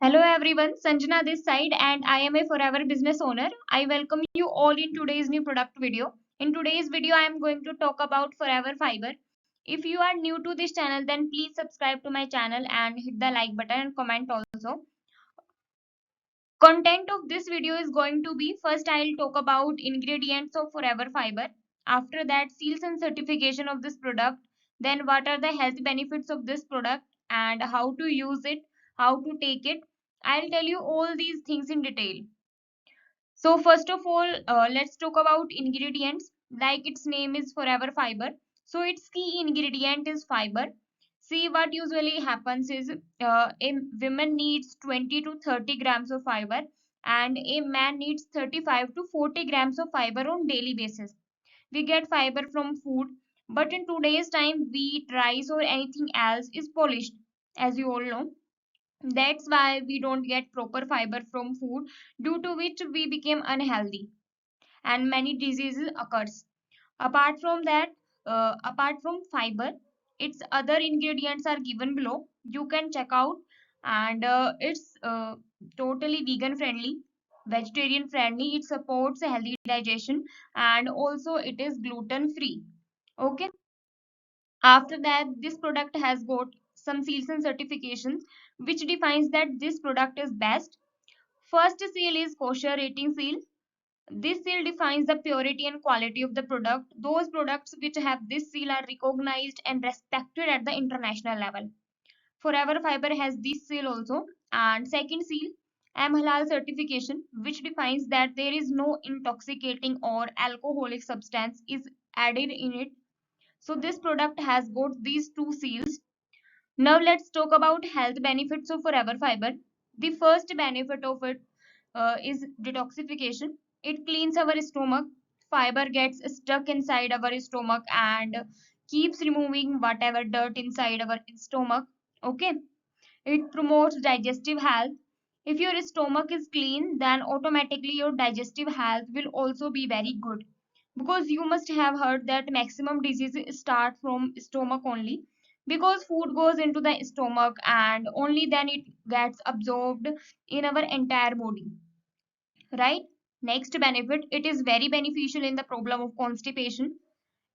Hello everyone, Sanjana this side and I am a forever business owner. I welcome you all in today's new product video. In today's video I am going to talk about forever fiber. If you are new to this channel then please subscribe to my channel and hit the like button and comment also. Content of this video is going to be first I'll talk about ingredients of forever fiber. After that seals and certification of this product. Then what are the health benefits of this product and how to use it, how to take it. I'll tell you all these things in detail. So first of all, let's talk about ingredients. Like its name is forever fiber. So its key ingredient is fiber. See what usually happens is a woman needs 20 to 30 grams of fiber and a man needs 35 to 40 grams of fiber on daily basis. We get fiber from food, but in today's time wheat, rice or anything else is polished, as you all know. That's why we don't get proper fiber from food, due to which we become unhealthy and many diseases occurs. Apart from that, apart from fiber, its other ingredients are given below. You can check out, and it's totally vegan friendly, vegetarian friendly. It supports healthy digestion and also it is gluten free. Okay. After that, this product has got some seals and certifications which defines that this product is best. First seal is kosher rating seal. This seal defines the purity and quality of the product. Those products which have this seal are recognized and respected at the international level. Forever Fiber has this seal also. And second seal, M Halal certification, which defines that there is no intoxicating or alcoholic substance is added in it. So this product has got these two seals. Now let's talk about health benefits of Forever Fiber. The first benefit of it is detoxification. It cleans our stomach. Fiber gets stuck inside our stomach and keeps removing whatever dirt inside our stomach. Okay. It promotes digestive health. If your stomach is clean, then automatically your digestive health will also be very good. Because you must have heard that maximum diseases start from stomach only. Because food goes into the stomach and only then it gets absorbed in our entire body. Right? Next benefit, it is very beneficial in the problem of constipation.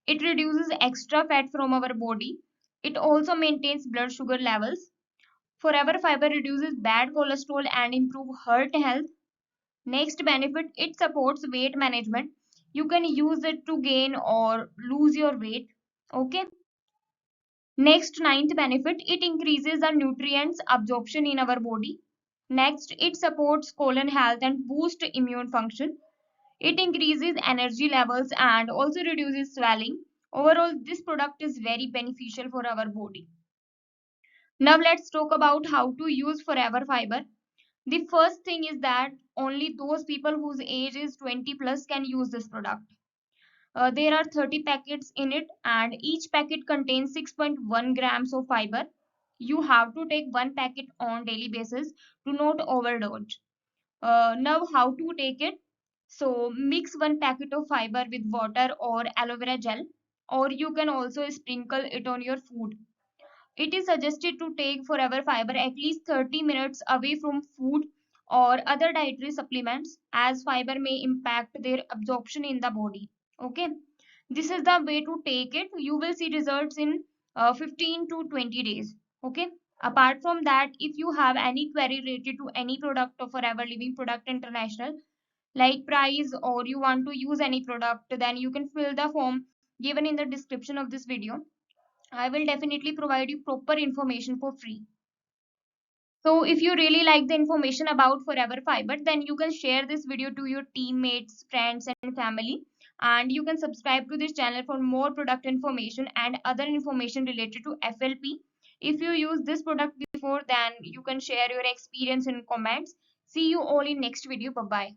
It reduces extra fat from our body. It also maintains blood sugar levels. Forever Fiber reduces bad cholesterol and improve heart health. Next benefit, it supports weight management. You can use it to gain or lose your weight. Okay. Next, ninth benefit, it increases the nutrients absorption in our body. Next, it supports colon health and boosts immune function. It increases energy levels and also reduces swelling. Overall, this product is very beneficial for our body. Now let's talk about how to use Forever Fiber. The first thing is that only those people whose age is 20 plus can use this product. There are 30 packets in it and each packet contains 6.1 grams of fiber. You have to take one packet on daily basis to not overdose. Now how to take it? So mix one packet of fiber with water or aloe vera gel, or you can also sprinkle it on your food. It is suggested to take Forever Fiber at least 30 minutes away from food or other dietary supplements, as fiber may impact their absorption in the body. Okay, this is the way to take it. You will see results in 15 to 20 days. Okay. Apart from that, if you have any query related to any product of Forever Living Product International, like price, or you want to use any product, then you can fill the form given in the description of this video. I will definitely provide you proper information for free. So if you really like the information about Forever Fiber, then you can share this video to your teammates, friends and family. And you can subscribe to this channel for more product information and other information related to FLP. If you use this product before, then you can share your experience in comments. See you all in next video. Bye bye.